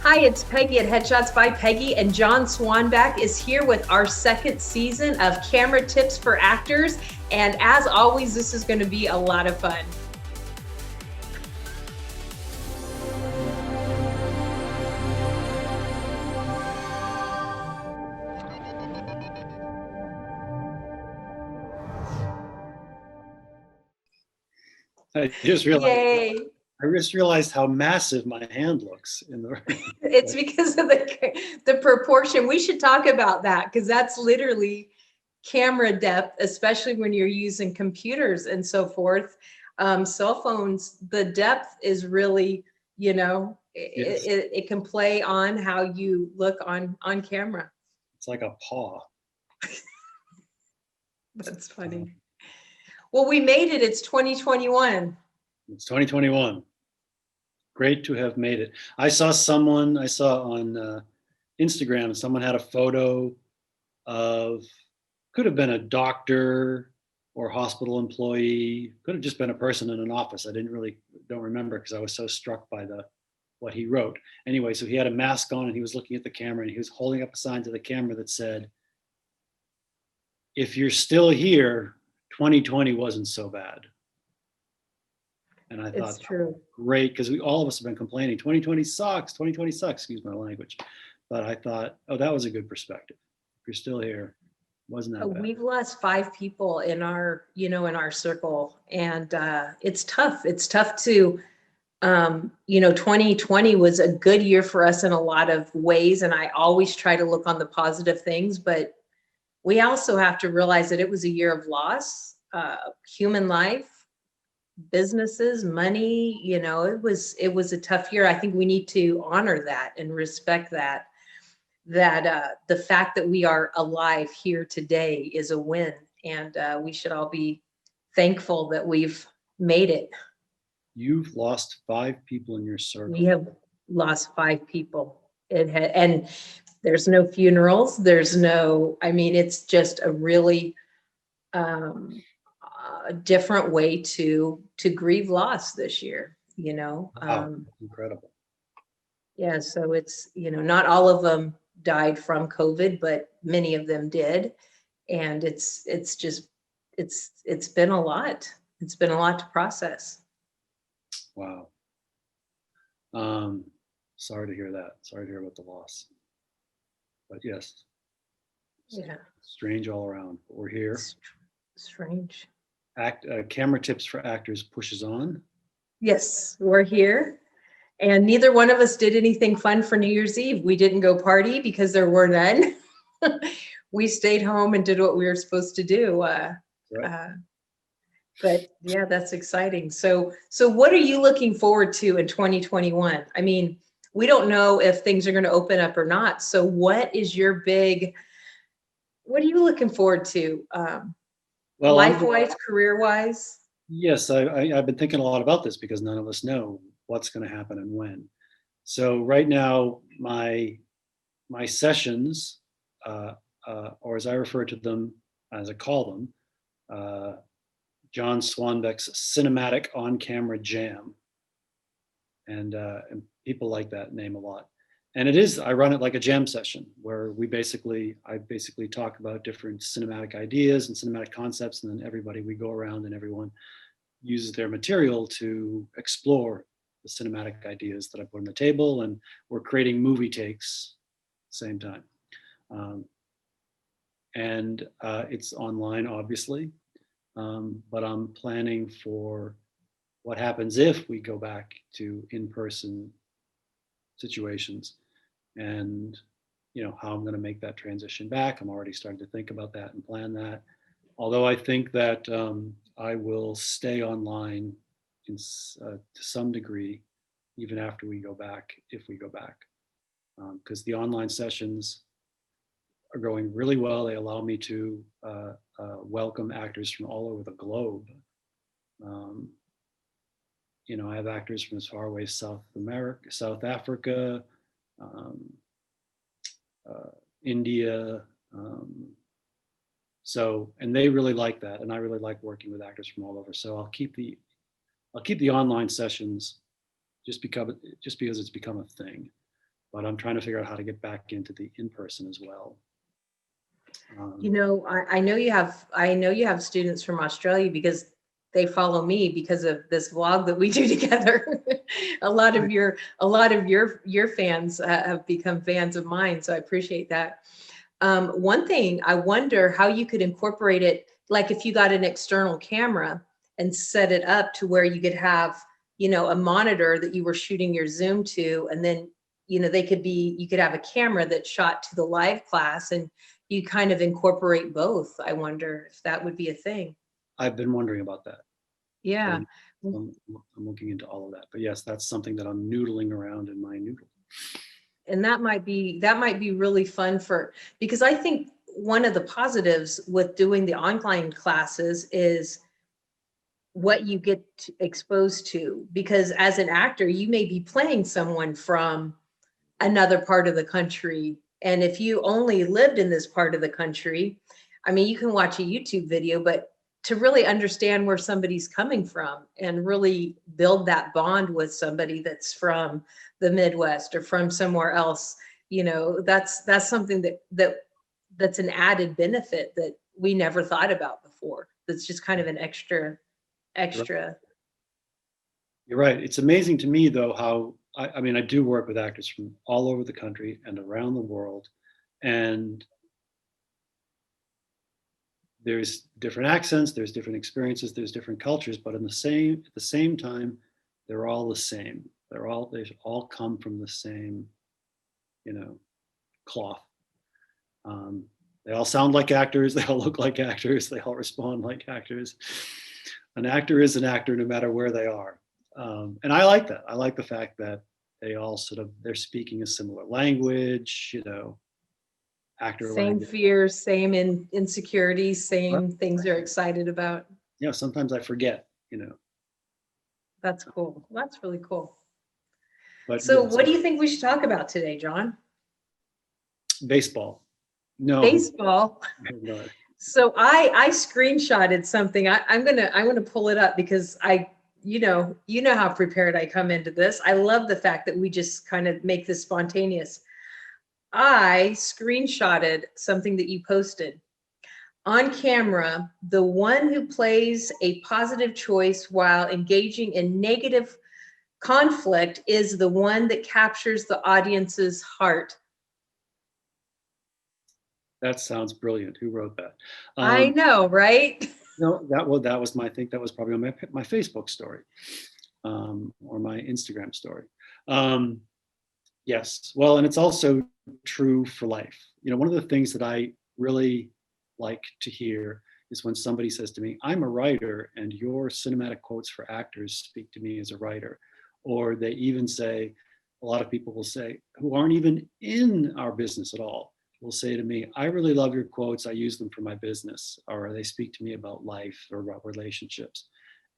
Hi, it's Peggy at Headshots by Peggy, and John SWANBECK is here with our second season of Camera Tips for Actors. And as always, this is going to be a lot of fun. I just realized. Yay. I just realized how massive my hand looks in the. It's because of the proportion. We should talk about that because that's literally camera depth, especially when you're using computers and so forth. Cell phones, the depth is really, Yes. it can play on how you look on camera. It's like a paw. That's funny. Well, we made it. It's 2021. It's 2021. Great to have made it. I saw on Instagram, someone had a photo of, could have been a doctor or hospital employee, could have just been a person in an office. I don't remember because I was so struck by what he wrote. Anyway, so he had a mask on and he was looking at the camera and he was holding up a sign to the camera that said, "If you're still here, 2020 wasn't so bad." And I thought, It's true. Great, because all of us have been complaining, 2020 sucks, 2020 sucks, excuse my language. But I thought, oh, that was a good perspective. If you're still here, wasn't that bad. We've lost 5 people in our circle, and it's tough. It's tough to, 2020 was a good year for us in a lot of ways, and I always try to look on the positive things, but we also have to realize that it was a year of loss, human life, businesses, money. It was a tough year. I think we need to honor that and respect that the fact that we are alive here today is a win, and we should all be thankful that we've made it. You've lost 5 people in your circle. We have lost 5 people. And there's no funerals. There's no, it's just a really different way to grieve loss this year, Wow, incredible. Yeah, so it's, not all of them died from COVID, but many of them did. And it's been a lot. It's been a lot to process. Wow. Sorry to hear that. Sorry to hear about the loss. But yes. Yeah. Strange all around. But we're here. Strange. Camera Tips for Actors pushes on. Yes, we're here. And neither one of us did anything fun for New Year's Eve. We didn't go party because there were none. We stayed home and did what we were supposed to do. Right. But yeah, that's exciting. So what are you looking forward to in 2021? We don't know if things are going to open up or not. So what are you looking forward to? Well, life-wise, career-wise? Yes, I've been thinking a lot about this because none of us know what's going to happen and when. So right now, my sessions, or as I refer to them, as I call them, John SWANBECK's Cinematic On-Camera Jam, and people like that name a lot. And I run it like a jam session where I basically talk about different cinematic ideas and cinematic concepts, and then we go around and everyone uses their material to explore the cinematic ideas that I put on the table, and we're creating movie takes at the same time. And it's online, obviously, but I'm planning for what happens if we go back to in-person situations, and how I'm going to make that transition back. I'm already starting to think about that and plan that. Although I think that I will stay online to some degree, even after we go back, if we go back, because the online sessions are going really well. They allow me to welcome actors from all over the globe. I have actors from as far away as South Africa, India. And they really like that, and I really like working with actors from all over. So I'll keep the online sessions just because it's become a thing. but I'm trying to figure out how to get back into the in-person as well. You know, I know you have students from Australia because they follow me because of this vlog that we do together. A lot of your fans have become fans of mine, so I appreciate that. One thing, I wonder how you could incorporate it, like if you got an external camera and set it up to where you could have, you know, a monitor that you were shooting your Zoom to, and then, you know, you could have a camera that shot to the live class and you kind of incorporate both. I wonder if that would be a thing. I've been wondering about that. Yeah. I'm looking into all of that, but yes, that's something that I'm noodling around in my noodle. And that might be really fun because I think one of the positives with doing the online classes is what you get exposed to, because as an actor you may be playing someone from another part of the country, and if you only lived in this part of the country, I mean, you can watch a YouTube video, but to really understand where somebody's coming from and really build that bond with somebody that's from the Midwest or from somewhere else, you know, that's something that's an added benefit that we never thought about before. That's just kind of an extra. You're right. It's amazing to me, though, how I mean, I do work with actors from all over the country and around the world, and there's different accents, there's different experiences, there's different cultures, but at the same time, they're all the same. They all come from the same, you know, cloth. They all sound like actors. They all look like actors. They all respond like actors. An actor is an actor no matter where they are. And I like that. I like the fact that they all they're speaking a similar language, you know, actor Same language. fears, same insecurities, Well, same things they're excited about. yeah, sometimes I forget, you know, That's cool. That's really cool. but So yes, what do you think we should talk about today, John? baseball. No, Baseball. no. So I screenshotted something. I'm gonna pull it up because you know how prepared I come into this. I love the fact that we just kind of make this spontaneous. I screenshotted something that you posted. On camera, the one who plays a positive choice while engaging in negative conflict is the one that captures the audience's heart. That sounds brilliant. Who wrote that? I know, right? No, that was I think that was probably on my Facebook story, or my Instagram story. Yes, well, and it's also true for life. You know, one of the things that I really like to hear is when somebody says to me, "I'm a writer, and your cinematic quotes for actors speak to me as a writer," or they even say, a lot of people will say, who aren't even in our business at all, will say to me, "I really love your quotes. I use them for my business," or they speak to me about life or about relationships.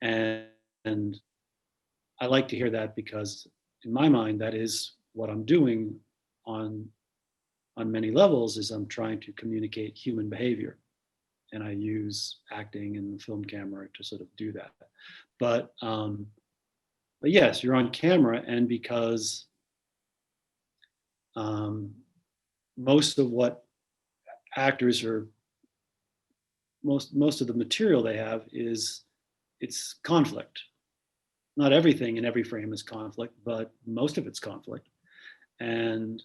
And I like to hear that because in my mind, that is what I'm doing on many levels is I'm trying to communicate human behavior. And I use acting and the film camera to sort of do that. But but yes, you're on camera, and because um, most of what actors are most of the material they have is it's conflict. Not everything in every frame is conflict, but most of it's conflict. And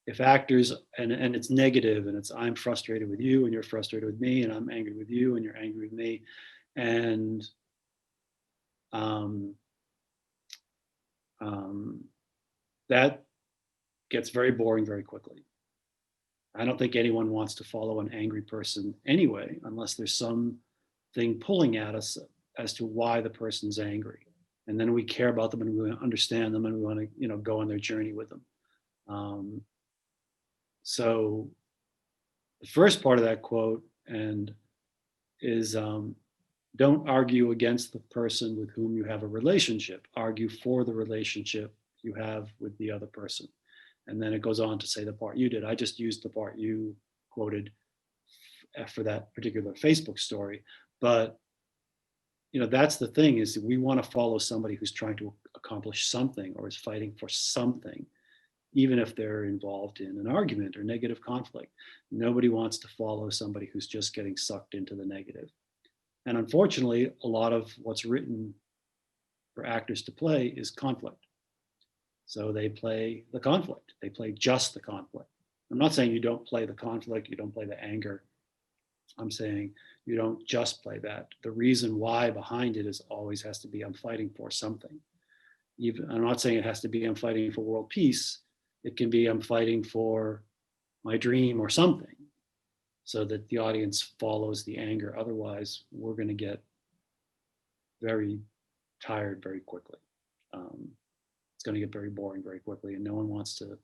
if actors and it's negative, and it's I'm frustrated with you and you're frustrated with me, and I'm angry with you and you're angry with me, and um, um, that gets very boring very quickly. I don't think anyone wants to follow an angry person anyway, unless there's something pulling at us as to why the person's angry. And then we care about them and we understand them and we want to, you know, go on their journey with them. Um, so the first part of that quote and is don't argue against the person with whom you have a relationship. Argue for the relationship you have with the other person. And then it goes on to say the part you did. I just used the part you quoted for that particular Facebook story. But you know, that's the thing is we want to follow somebody who's trying to accomplish something or is fighting for something. even if they're involved in an argument or negative conflict. Nobody wants to follow somebody who's just getting sucked into the negative. And unfortunately, a lot of what's written for actors to play is conflict. So they play the conflict. They play just the conflict. I'm not saying you don't play the conflict, you don't play the anger. I'm saying you don't just play that. The reason why behind it is always has to be I'm fighting for something. Even I'm not saying it has to be I'm fighting for world peace. It can be I'm fighting for my dream or something, so that the audience follows the anger. Otherwise, we're going to get very tired very quickly. It's going to get very boring very quickly, and no one wants to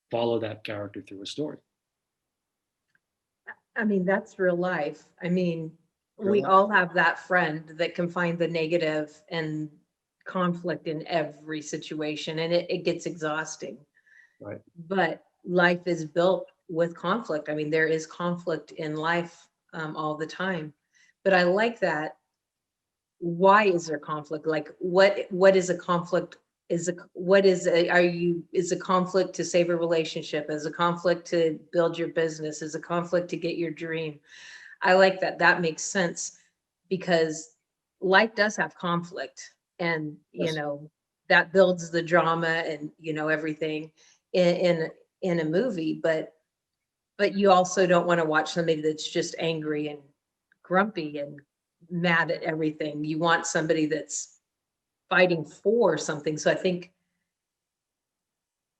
follow that character through a story. I mean, that's real life. I mean, Real we life. all have that friend that can find the negative and conflict in every situation, and it gets exhausting. Right. But life is built with conflict. I mean, there is conflict in life all the time. But I like that. Why is there conflict? Like, what is a conflict? Is a conflict to save a relationship? Is a conflict to build your business? Is a conflict to get your dream? I like that. That makes sense, because life does have conflict, and Yes. that builds the drama and everything in a movie. But you also don't want to watch somebody that's just angry and grumpy and mad at everything. You want somebody that's fighting for something. So I think,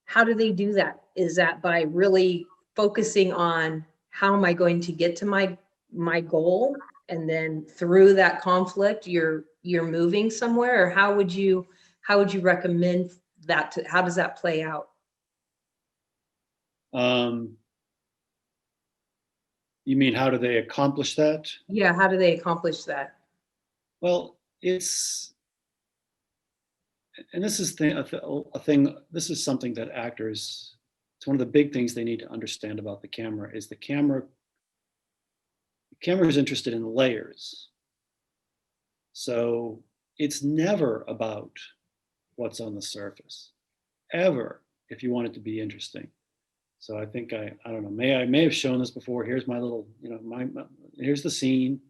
how do they do that? Is that by really focusing on how am I going to get to my goal, and then through that conflict you're moving somewhere? Or how would you recommend that how does that play out? Um, you mean how do they accomplish that? Yeah, how do they accomplish that? Well, and this is a thing. This is something that actors. It's one of the big things they need to understand about the camera is the camera. The camera is interested in layers. So it's never about what's on the surface, ever, if you want it to be interesting. So I think I don't know, I may have shown this before. Here's my little, here's the scene.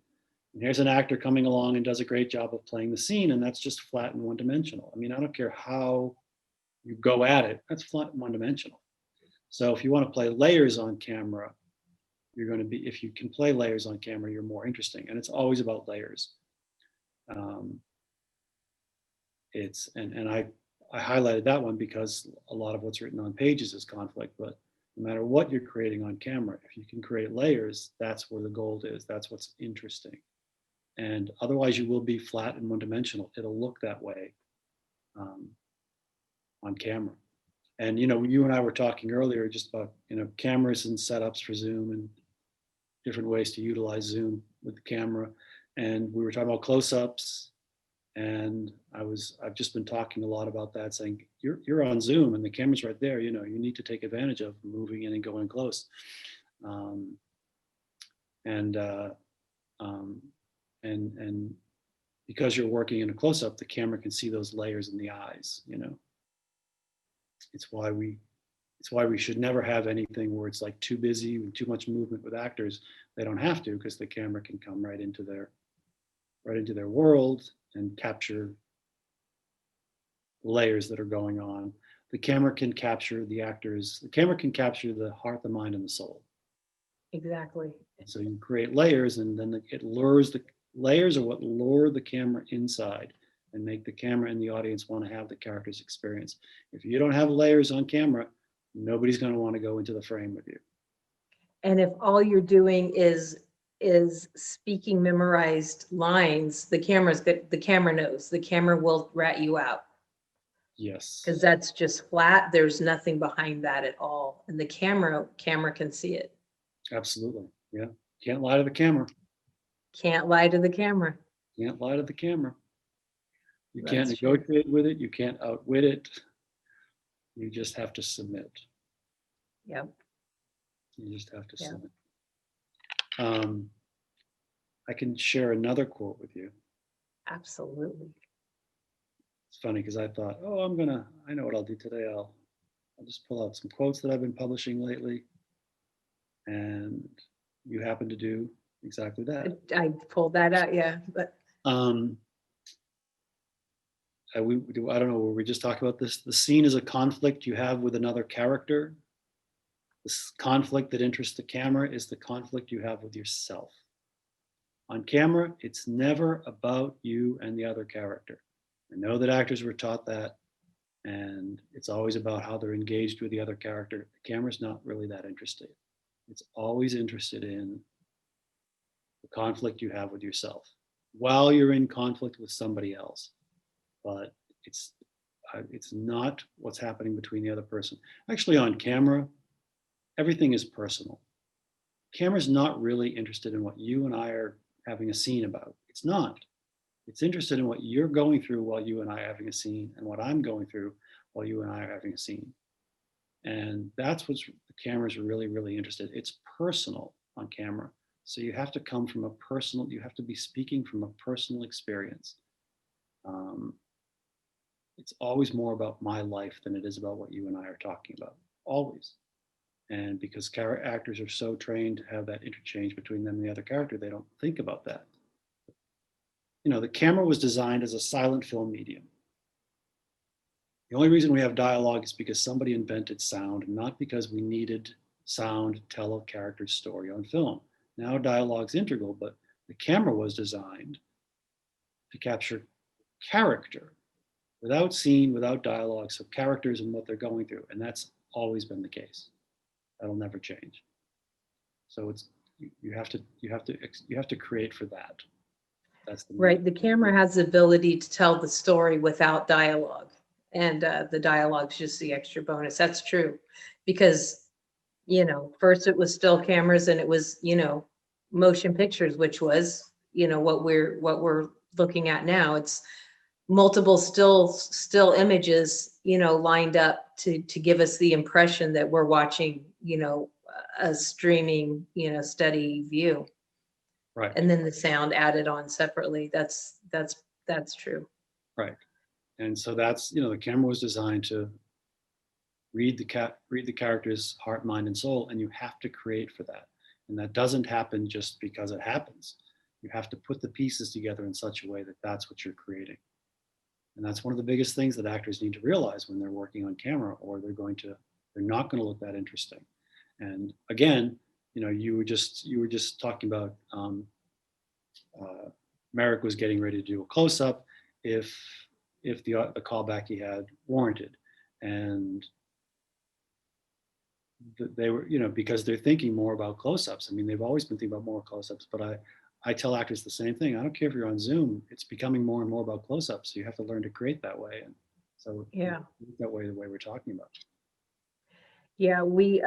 And here's an actor coming along and does a great job of playing the scene, and that's just flat and one dimensional. I mean, I don't care how you go at it, that's flat and one dimensional. So if you want to play layers on camera, if you can play layers on camera, you're more interesting. And it's always about layers. I highlighted that one because a lot of what's written on pages is conflict, but no matter what you're creating on camera, if you can create layers, that's where the gold is. That's what's interesting. And otherwise you will be flat and one dimensional. It'll look that way on camera. And, you and I were talking earlier just about, cameras and setups for Zoom and different ways to utilize Zoom with the camera. And we were talking about close-ups. And I've just been talking a lot about that, saying you're on Zoom and the camera's right there. You need to take advantage of moving in and going close. And because you're working in a close-up, the camera can see those layers in the eyes. It's why we should never have anything where it's like too busy and too much movement with actors. They don't have to, because the camera can come right into their world and capture layers that are going on. The camera can capture the actors. The camera can capture the heart, the mind, and the soul. Exactly. So you create layers, and then it lures the layers are what lure the camera inside and make the camera and the audience want to have the character's experience. If you don't have layers on camera, nobody's going to want to go into the frame with you. And if all you're doing is speaking memorized lines, the camera knows. The camera will rat you out. Yes. Because that's just flat. There's nothing behind that at all. And the camera can see it. Absolutely. Yeah. Can't lie to the camera. Can't lie to the camera. Can't lie to the camera. You That's can't true. negotiate with it. You can't outwit it. You just have to submit. Yep. You just have to Yeah. submit. I can share another quote with you. Absolutely. It's funny because I thought, I know what I'll do today. I'll just pull out some quotes that I've been publishing lately. And you happen to do exactly that. I pulled that out, yeah, but I don't know, were we just talking about this? The scene is a conflict you have with another character. This conflict that interests the camera is the conflict you have with yourself. On camera, it's never about you and the other character. I know that actors were taught that, and it's always about how they're engaged with the other character. The camera's not really that interested. It's always interested in the conflict you have with yourself while you're in conflict with somebody else. But it's not what's happening between the other person. Actually, on camera, everything is personal. Camera's not really interested in what you and I are having a scene about. It's not. It's interested in what you're going through while you and I are having a scene, and what I'm going through while you and I are having a scene. And that's what's the camera's really, really interested. It's personal on camera. So you have to come from a personal, you have to be speaking from a personal experience. It's always more about my life than it is about what you and I are talking about, always. And because actors are so trained to have that interchange between them and the other character, they don't think about that. You know, the camera was designed as a silent film medium. The only reason we have dialogue is because somebody invented sound, not because we needed sound to tell a character's story on film. Now dialogue's integral, but the camera was designed to capture character without scene, without dialogue, so characters and what they're going through, and that's always been the case. That'll never change. So it's you have to create for that. That's the right. The camera has the ability to tell the story without dialogue, and the dialogue's just the extra bonus. That's true, because first it was still cameras, and it was motion pictures, which was what we're looking at now. It's multiple still images lined up to give us the impression that we're watching a streaming steady view, right. and then the sound added on separately. That's true. Right. And so that's the camera was designed to read the character's heart, mind, and soul, and you have to create for that. And that doesn't happen just because it happens. You have to put the pieces together in such a way that that's what you're creating. And that's one of the biggest things that actors need to realize when they're working on camera, or they're not going to look that interesting. And again, you were just talking about Merrick was getting ready to do a close-up if the callback he had warranted, and they were because they're thinking more about close-ups. I mean, they've always been thinking about more close-ups, but I tell actors the same thing. I don't care if you're on Zoom, it's becoming more and more about close-ups. So you have to learn to create that way. And so Yeah. that way, the way we're talking about. Yeah, we've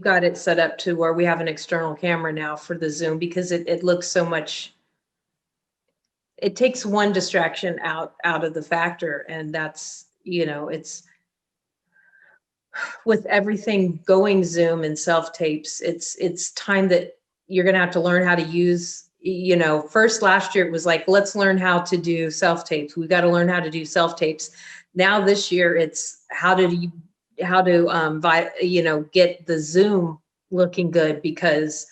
got it set up to where we have an external camera now for the Zoom, because it looks so much, it takes one distraction out of the factor. And that's, it's with everything going Zoom and self-tapes, it's time that you're going to have to learn how to use, first last year it was like, let's learn how to do self-tapes. We've got to learn how to do self-tapes. Now this year it's how to get the Zoom looking good, because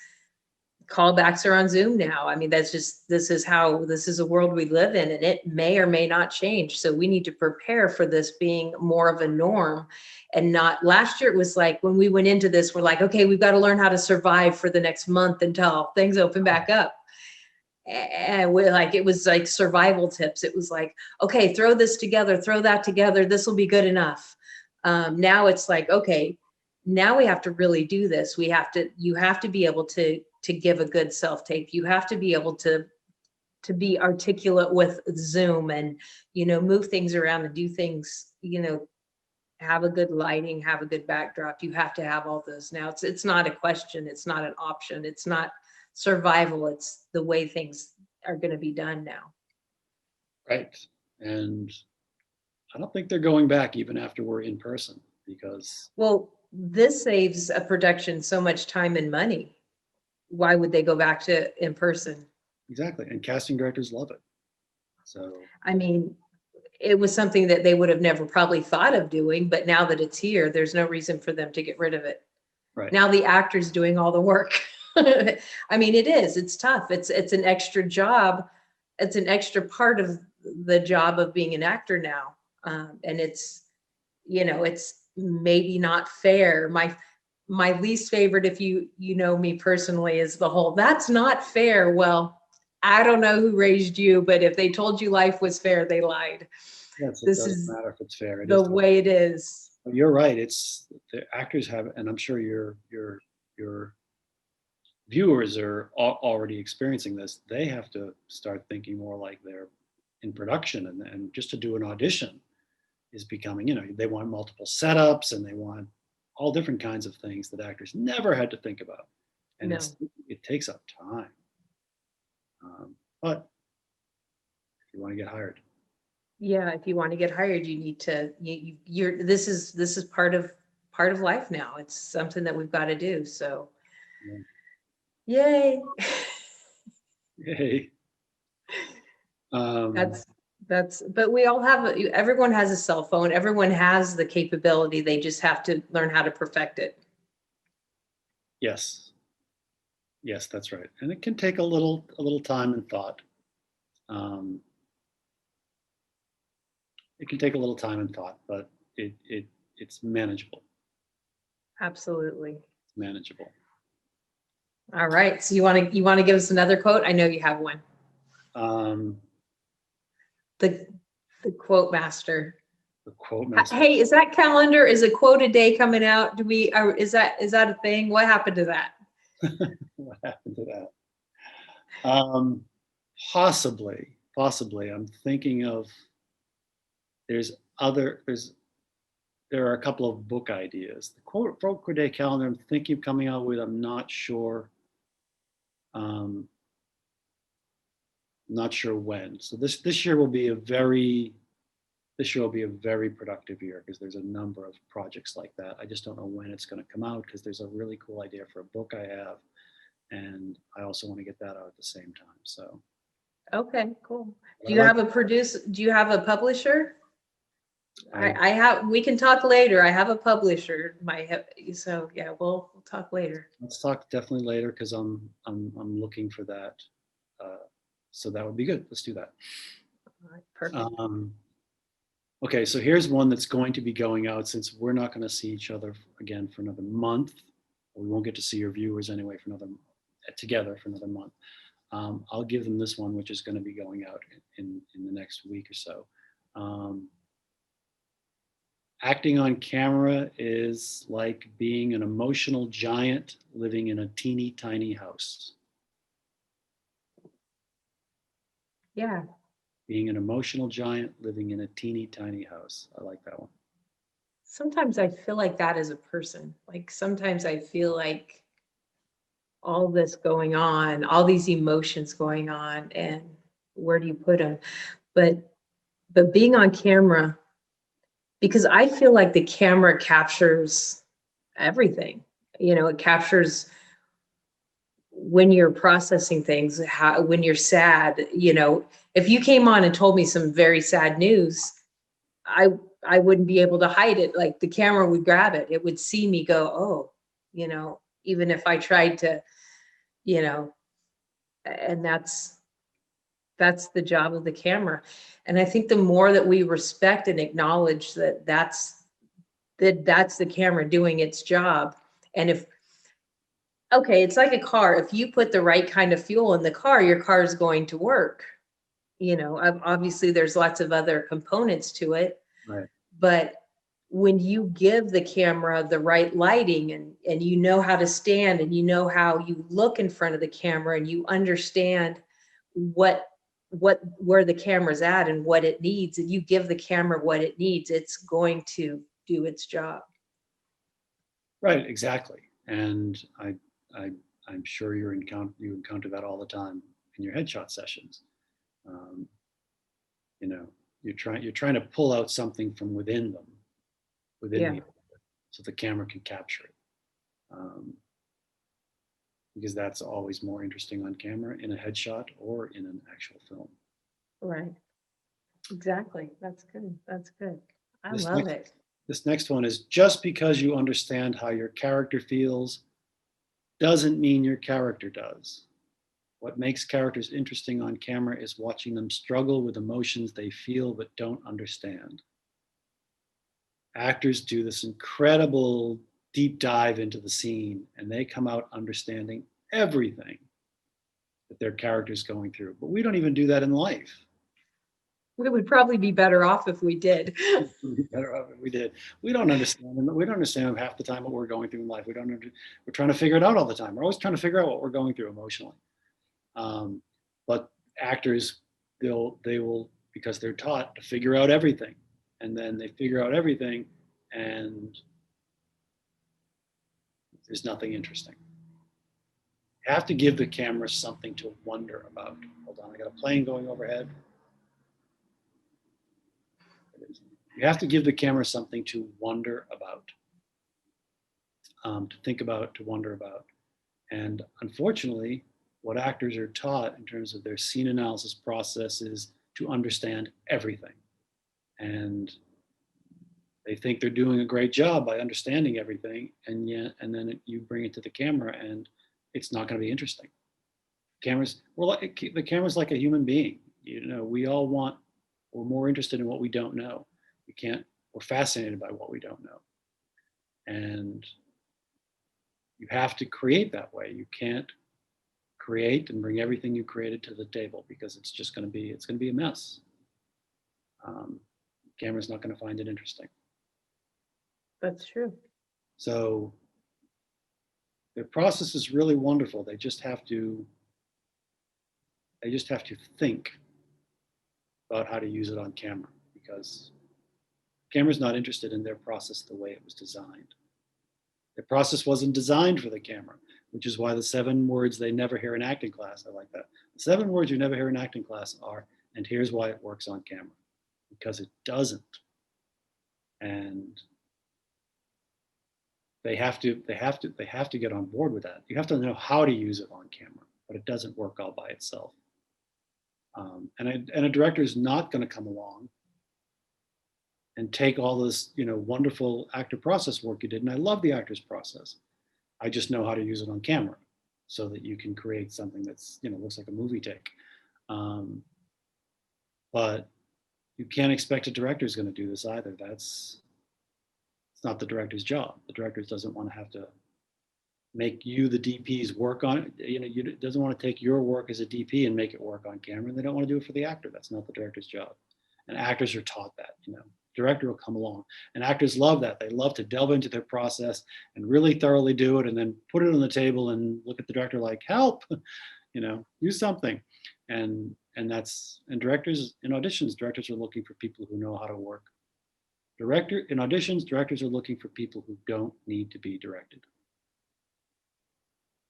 callbacks are on Zoom now. I mean, this is a world we live in, and it may or may not change. So we need to prepare for this being more of a norm. And not, last year it was like, when we went into this, we're like, okay, we've got to learn how to survive for the next month until things open back up. And we're like, it was like survival tips. It was like, okay, throw this together, throw that together. This will be good enough. Now it's like, okay, now we have to really do this. You have to be able to give a good self-tape. You have to be able to be articulate with Zoom, and, move things around and do things, have a good lighting, have a good backdrop. You have to have all those now. It's not a question. It's not an option. It's not survival. It's the way things are going to be done now. Right. And I don't think they're going back even after we're in person, because. Well, this saves a production so much time and money. Why would they go back to in person? Exactly. And casting directors love it. So. I mean, it was something that they would have never probably thought of doing, but now that it's here, there's no reason for them to get rid of it. Right. Now the actor's doing all the work. I mean, it's tough. It's an extra job. It's an extra part of the job of being an actor now. And it's, it's maybe not fair. My least favorite, if you know me personally, is the whole, that's not fair. Well, I don't know who raised you, but if they told you life was fair, they lied. Yes, it This doesn't is matter if it's fair. It the is. way it is. You're right. It's the actors have, and I'm sure your viewers are already experiencing this. They have to start thinking more like they're in production, and just to do an audition is becoming, they want multiple setups and they want all different kinds of things that actors never had to think about, and No. it takes up time. But if you want to get hired, Yeah, if you want to get hired, you need to, this is part of life now. It's something that we've got to do. So, yay. hey, But we all have, everyone has a cell phone. Everyone has the capability. They just have to learn how to perfect it. yes, that's right, and it can take a little time and thought. It can take a little time and thought, but it's manageable. Absolutely. It's manageable. All right. So you want to give us another quote? I know you have one. The quote master. The quote master. Hey, is that calendar? Is a quote a day coming out? Is that a thing? What happened to that? What happened to that? Possibly. I'm thinking of. There are a couple of book ideas. The quote per day calendar I'm thinking of coming out with, I'm not sure. Not sure when. So this year will be a very productive year because there's a number of projects like that. I just don't know when it's going to come out because there's a really cool idea for a book I have, and I also want to get that out at the same time. So. Okay, cool. Do you have a publisher? I have, we can talk later. I have a publisher. So yeah, we'll talk later. Let's talk definitely later because I'm looking for that. So that would be good. Let's do that. All right, perfect. Okay, so here's one that's going to be going out since we're not going to see each other again for another month. We won't get to see your viewers anyway together for another month. I'll give them this one, which is going to be going out in the next week or so. Acting on camera is like being an emotional giant living in a teeny tiny house. Yeah. Being an emotional giant living in a teeny tiny house. I like that one. Sometimes I feel like that as a person. Like sometimes I feel like all this going on, all these emotions going on, and where do you put them? But being on camera, because I feel like the camera captures everything. It captures when you're processing things, when you're sad. If you came on and told me some very sad news, I wouldn't be able to hide it. Like the camera would grab it. It would see me go, oh, even if I tried to, and that's the job of the camera. And I think the more that we respect and acknowledge that's the camera doing its job. And okay, it's like a car. If you put the right kind of fuel in the car, your car is going to work. Obviously there's lots of other components to it. Right. But when you give the camera the right lighting and you know how to stand and you know how you look in front of the camera and you understand where the camera's at and what it needs, and you give the camera what it needs, it's going to do its job. Right, exactly. And I'm sure you encounter that all the time in your headshot sessions. You're trying to pull out something from within them, so the camera can capture it. Because that's always more interesting on camera in a headshot or in an actual film. Right. Exactly. That's good. That's good. I This love next, it. this next one is, just because you understand how your character feels doesn't mean your character does. What makes characters interesting on camera is watching them struggle with emotions they feel but don't understand. Actors do this incredible deep dive into the scene, and they come out understanding everything that their character's going through. But we don't even do that in life. We would probably be better off if we did. We'd be better off if we did. We don't understand. We don't understand half the time what we're going through in life. We're trying to figure it out all the time. We're always trying to figure out what we're going through emotionally. But actors, they will, because they're taught to figure out everything, and then they figure out everything, and there's nothing interesting. You have to give the camera something to wonder about. Hold on, I got a plane going overhead. You have to give the camera something to wonder about, to think about, to wonder about. And unfortunately, what actors are taught in terms of their scene analysis process is to understand everything. And they think they're doing a great job by understanding everything, and then you bring it to the camera and it's not going to be interesting. The camera's like a human being. We're more interested in what we don't know. We're fascinated by what we don't know. And you have to create that way. You can't create and bring everything you created to the table, because it's going to be a mess. The camera's not going to find it interesting. That's true. So their process is really wonderful. They just have to think about how to use it on camera, because the camera's not interested in their process the way it was designed. The process wasn't designed for the camera, which is why the 7 words they never hear in acting class, I like that. The 7 words you never hear in acting class are, and here's why it works on camera, because it doesn't. And they have to get on board with that. You have to know how to use it on camera, but it doesn't work all by itself. And a director is not going to come along and take all this, wonderful actor process work you did. And I love the actor's process. I just know how to use it on camera so that you can create something that's, looks like a movie take. But you can't expect a director is going to do this either. It's not the director's job. The director doesn't want to have to make you, the DP's, work on it. Doesn't want to take your work as a DP and make it work on camera. And they don't want to do it for the actor. That's not the director's job. And actors are taught that, director will come along, and actors love that. They love to delve into their process and really thoroughly do it, and then put it on the table and look at the director like, help, do something. And directors in auditions, directors are looking for people who know how to work. In auditions, directors are looking for people who don't need to be directed.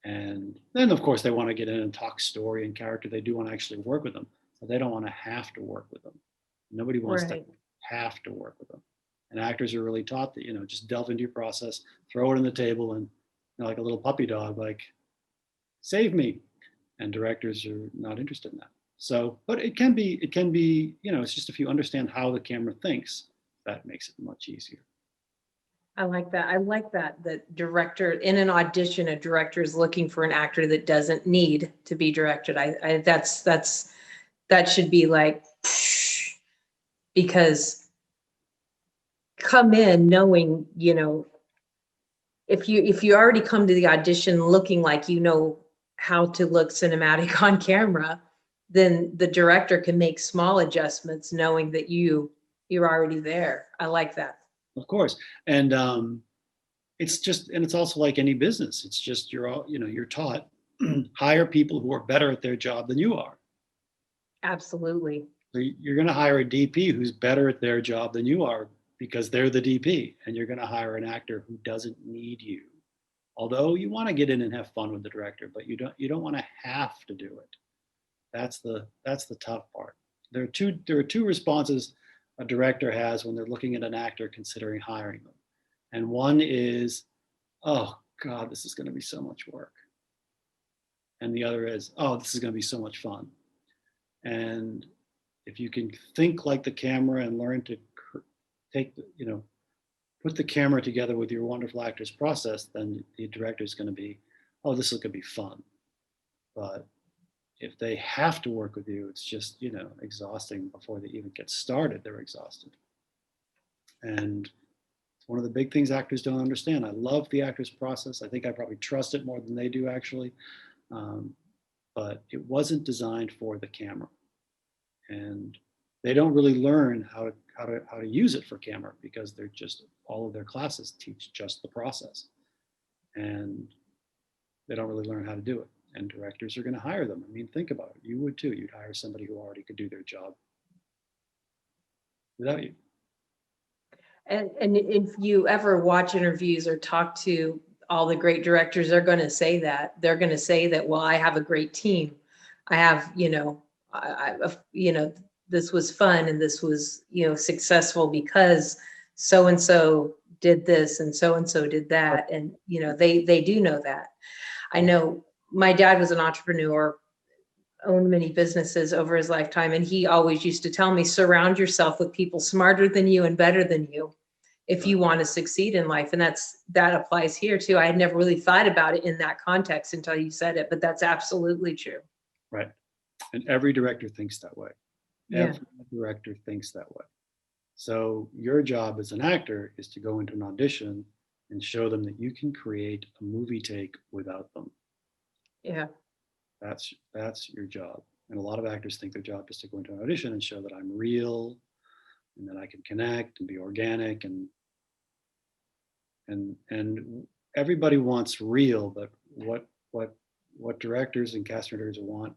And then, of course, they want to get in and talk story and character. They do want to actually work with them, but they don't want to have to work with them. Nobody wants to have to work with them. And actors are really taught that, just delve into your process, throw it on the table, and like a little puppy dog, like, save me. And directors are not interested in that. So, but it can be, it's just if you understand how the camera thinks, that makes it much easier. I like that. That director in an audition, a director is looking for an actor that doesn't need to be directed. That should be like, because come in knowing, if you already come to the audition looking like how to look cinematic on camera, then the director can make small adjustments knowing that you're already there. I like that. Of course. And it's also like any business. It's just, you're taught, hire people who are better at their job than you are. Absolutely. So you're going to hire a DP who's better at their job than you are, because they're the DP, and you're going to hire an actor who doesn't need you. Although you want to get in and have fun with the director, but you don't want to have to do it. That's the tough part. There are two responses a director has when they're looking at an actor considering hiring them. And one is, oh God, this is going to be so much work. And the other is, oh, this is going to be so much fun. And if you can think like the camera and learn to take, put the camera together with your wonderful actor's process, then the director is going to be, oh, this is going to be fun. But if they have to work with you, it's just, exhausting before they even get started. They're exhausted. And it's one of the big things actors don't understand. I love the actor's process. I think I probably trust it more than they do, actually. But it wasn't designed for the camera. And they don't really learn how to use it for camera, because they're just, all of their classes teach just the process. And they don't really learn how to do it. And directors are going to hire them. I mean, think about it. You would too. You'd hire somebody who already could do their job without you. And if you ever watch interviews or talk to all the great directors, they're going to say that. They're going to say that, well, I have a great team. I have, this was fun and this was, successful because so-and-so did this and so-and-so did that. And, they do know that. I know my dad was an entrepreneur, owned many businesses over his lifetime. And he always used to tell me, surround yourself with people smarter than you and better than you if you want to succeed in life. And that applies here too. I had never really thought about it in that context until you said it, but that's absolutely true. Right. And every director thinks that way. Yeah. Every director thinks that way. So your job as an actor is to go into an audition and show them that you can create a movie take without them. Yeah. That's your job. And a lot of actors think their job is to go into an audition and show that I'm real and that I can connect and be organic, and everybody wants real, but what directors and casting directors want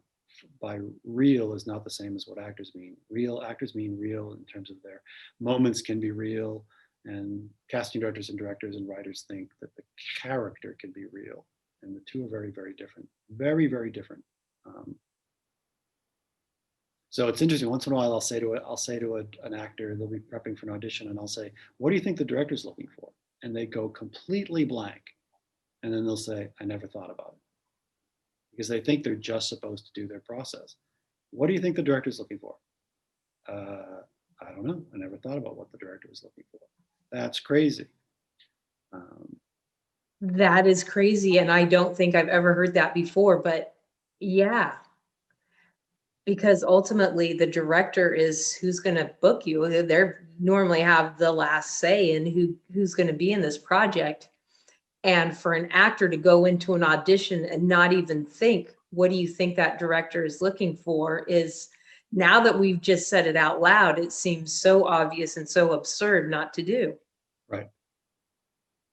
by real is not the same as what actors mean. Real actors mean real in terms of their moments can be real, and casting directors and directors and writers think that the character can be real, and the two are very, very different. Very, very different. So it's interesting. Once in a while, I'll say to an actor, they'll be prepping for an audition, and I'll say, "What do you think the director's looking for?" And they go completely blank, and then they'll say, "I never thought about it," because they think they're just supposed to do their process. What do you think the director's looking for? I don't know. I never thought about what the director was looking for. That's crazy. That is crazy. And I don't think I've ever heard that before, but yeah. Because ultimately the director is who's going to book you. They're normally have the last say in who's going to be in this project. And for an actor to go into an audition and not even think, what do you think that director is looking for, is, now that we've just said it out loud, it seems so obvious and so absurd not to do. Right.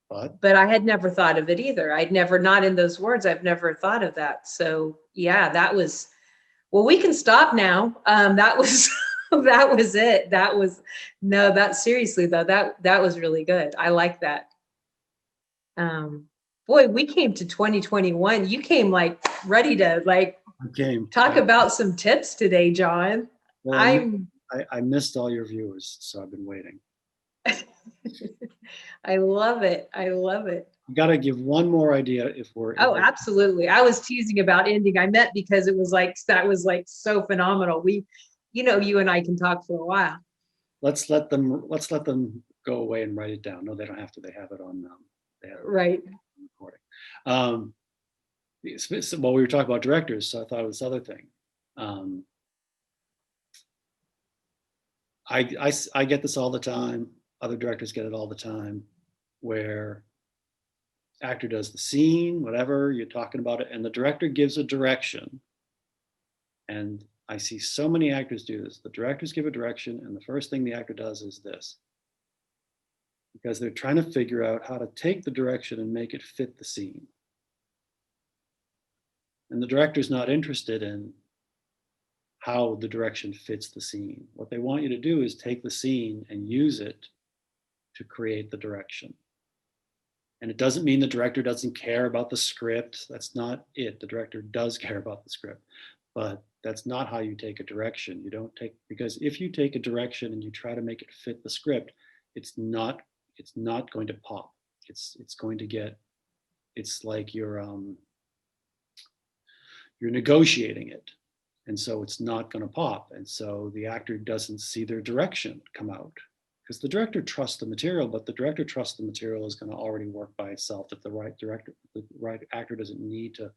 But I had never thought of it either. I'd never, not in those words, I've never thought of that. So yeah, that was, well, we can stop now. That was, that was it. That was, no, that seriously though, that was really good. I like that. Boy, we came to 2021. You came like ready to talk about some tips today, John. Well, I missed all your viewers, so I've been waiting. I love it. I love it. You got to give one more idea if we're. Oh, absolutely. I was teasing about ending. I meant because it was like, that was like so phenomenal. We, you and I can talk for a while. Let's let them go away and write it down. No, they don't have to. They have it on. Right. Recording. Well, we were talking about directors, so I thought of this other thing. I get this all the time. Other directors get it all the time, where actor does the scene, whatever, you're talking about it, and the director gives a direction. And I see so many actors do this. The directors give a direction, and the first thing the actor does is this. Because they're trying to figure out how to take the direction and make it fit the scene. And the director's not interested in how the direction fits the scene. What they want you to do is take the scene and use it to create the direction. And it doesn't mean the director doesn't care about the script. That's not it. The director does care about the script, but that's not how you take a direction. You don't take, because if you take a direction and you try to make it fit the script, it's not going to pop. It's going to get, it's like you're negotiating it. And so it's not going to pop. And so the actor doesn't see their direction come out, because the director trusts the material, but the director trusts the material is going to already work by itself. That the right actor doesn't need to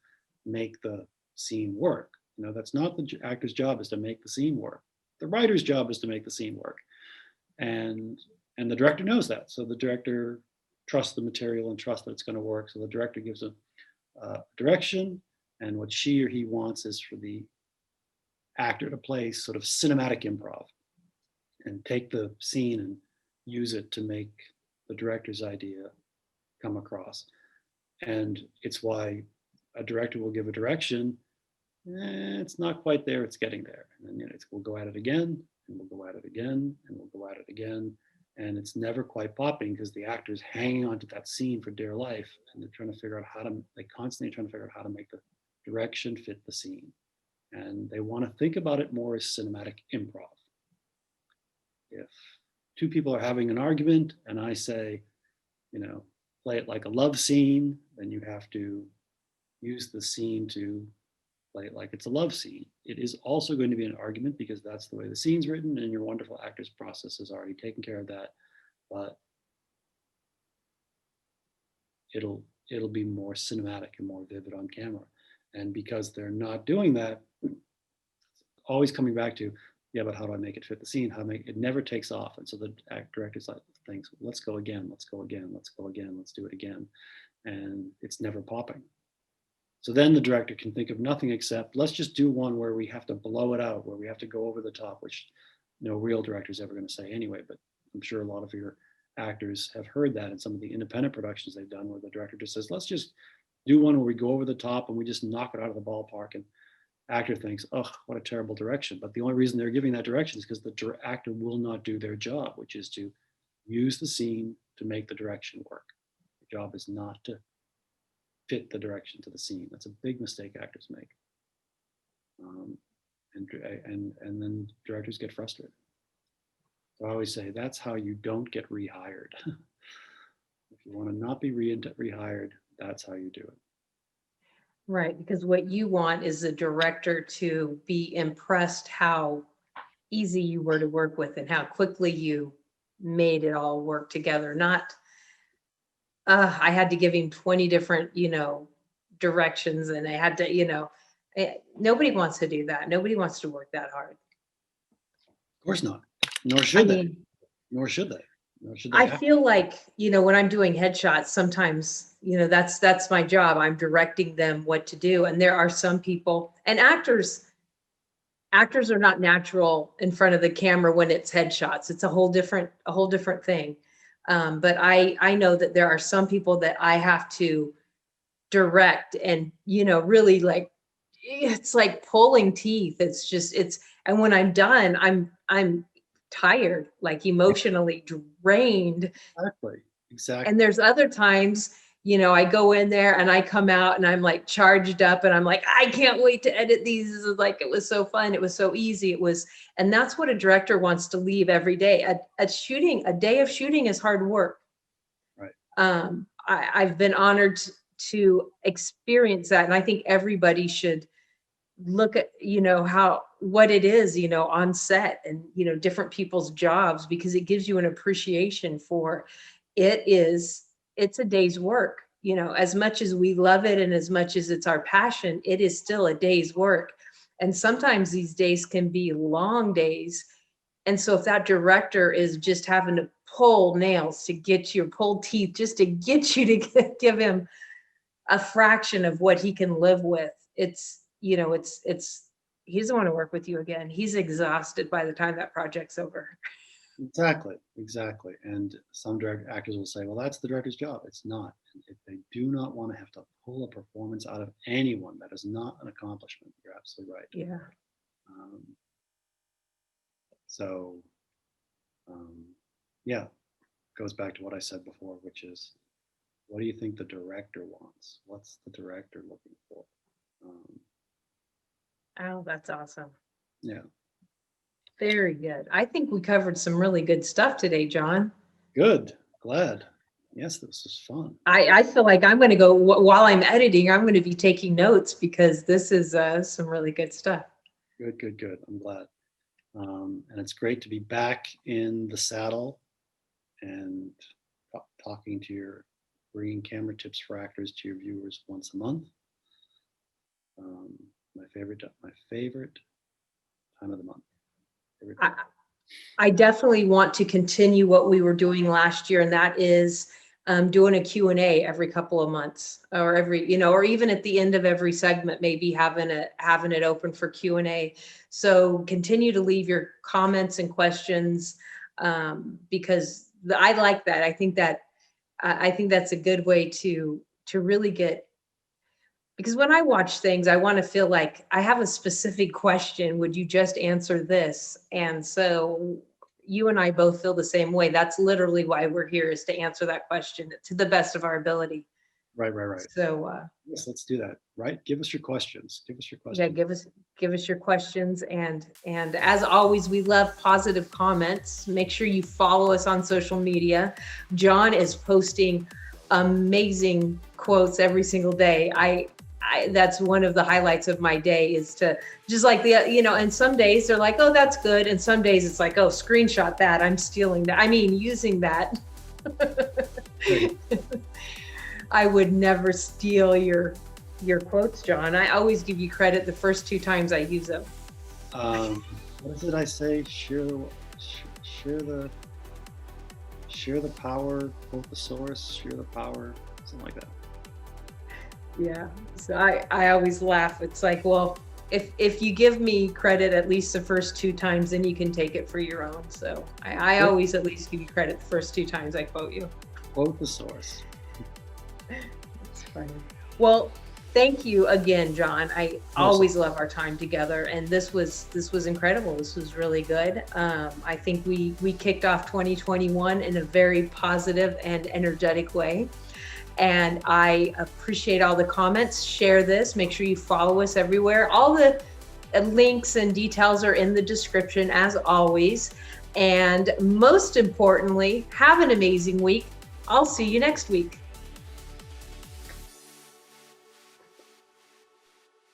make the scene work. That's not the actor's job, is to make the scene work. The writer's job is to make the scene work. And the director knows that. So the director trusts the material and trusts that it's going to work. So the director gives a direction, and what she or he wants is for the actor to play sort of cinematic improv and take the scene and use it to make the director's idea come across. And it's why a director will give a direction, it's not quite there, it's getting there. And then we'll go at it again, and we'll go at it again, and we'll go at it again. And it's never quite popping because the actor's hanging on to that scene for dear life, and they're trying to figure out they constantly trying to figure out how to make the direction fit the scene. And they want to think about it more as cinematic improv. If two people are having an argument and I say, play it like a love scene, then you have to use the scene to play it like it's a love scene. It is also going to be an argument because that's the way the scene's written, and your wonderful actor's process has already taken care of that. But it'll be more cinematic and more vivid on camera. And because they're not doing that, always coming back to, yeah, but how do I make it fit the scene? It never takes off. And so the director's like thinks, let's go again, let's go again, let's go again, let's do it again. And it's never popping. So then the director can think of nothing except, let's just do one where we have to blow it out, where we have to go over the top, which no real director is ever going to say anyway, but I'm sure a lot of your actors have heard that in some of the independent productions they've done, where the director just says, let's just do one where we go over the top and we just knock it out of the ballpark. And actor thinks, oh, what a terrible direction. But the only reason they're giving that direction is because the actor will not do their job, which is to use the scene to make the direction work. The job is not to fit the direction to the scene. That's a big mistake actors make. And then directors get frustrated. So I always say that's how you don't get rehired. If you want to not be rehired, that's how you do it. Right, because what you want is the director to be impressed how easy you were to work with and how quickly you made it all work together. Not, I had to give him 20 different, directions, and I had to, nobody wants to do that. Nobody wants to work that hard. Of course not. Nor should they. Nor should they. I feel like, when I'm doing headshots, sometimes, that's my job. I'm directing them what to do. And there are some people, and actors are not natural in front of the camera when it's headshots. It's a whole different thing. But I know that there are some people that I have to direct, and, really, like, it's like pulling teeth. And when I'm done, I'm tired, like emotionally drained. Exactly. And there's other times, I go in there and I come out and I'm like charged up, and I'm like, I can't wait to edit these. This is like, it was so fun. It was so easy. And that's what a director wants to leave every day. A day of shooting is hard work. Right. I've been honored to experience that. And I think everybody should look at, what it is, on set, and, different people's jobs, because it gives you an appreciation for it's a day's work, as much as we love it and as much as it's our passion, it is still a day's work. And sometimes these days can be long days. And so if that director is just having to pull nails to get you, pull teeth just to get you to give him a fraction of what he can live with, he doesn't want to work with you again. He's exhausted by the time that project's over. Exactly. And some actors will say, well, that's the director's job. It's not. If they do not want to have to pull a performance out of anyone, that is not an accomplishment. You're absolutely right. Yeah. Yeah, goes back to what I said before, which is, what do you think the director wants? What's the director looking for? Oh, that's awesome. Yeah. Very good. I think we covered some really good stuff today, John. Good. Glad. Yes, this was fun. I feel like I'm going to go, while I'm editing, I'm going to be taking notes, because this is some really good stuff. Good, good, good. I'm glad. And it's great to be back in the saddle and talking to bringing camera tips for actors to your viewers once a month. My favorite time of the month. I definitely want to continue what we were doing last year, and that is doing a Q&A every couple of months, or or even at the end of every segment, maybe having it open for Q&A. So continue to leave your comments and questions, because I like that. I think that's a good way to really get, because when I watch things, I want to feel like I have a specific question. Would you just answer this? And so you and I both feel the same way. That's literally why we're here, is to answer that question to the best of our ability. Right. So yes, let's do that. Right. Give us your questions. yeah, give us your questions. And as always, we love positive comments. Make sure you follow us on social media. John is posting amazing quotes every single day. That's one of the highlights of my day, is to just like and some days they're like, oh, that's good. And some days it's like, oh, screenshot that. I'm stealing that. I mean, using that. I would never steal your quotes, John. I always give you credit the first 2 times I use them. What did I say? Share the power, quote the source, share the power, something like that. Yeah. So I always laugh. It's like, well, if you give me credit at least the first 2 times, then you can take it for your own. So I always at least give you credit the first 2 times I quote you. Quote the source. That's funny. Well, thank you again, John. I always love our time together, and this was incredible. This was really good. I think we kicked off 2021 in a very positive and energetic way. And I appreciate all the comments. Share this. Make sure you follow us everywhere. All the links and details are in the description, as always. And most importantly, have an amazing week. I'll see you next week.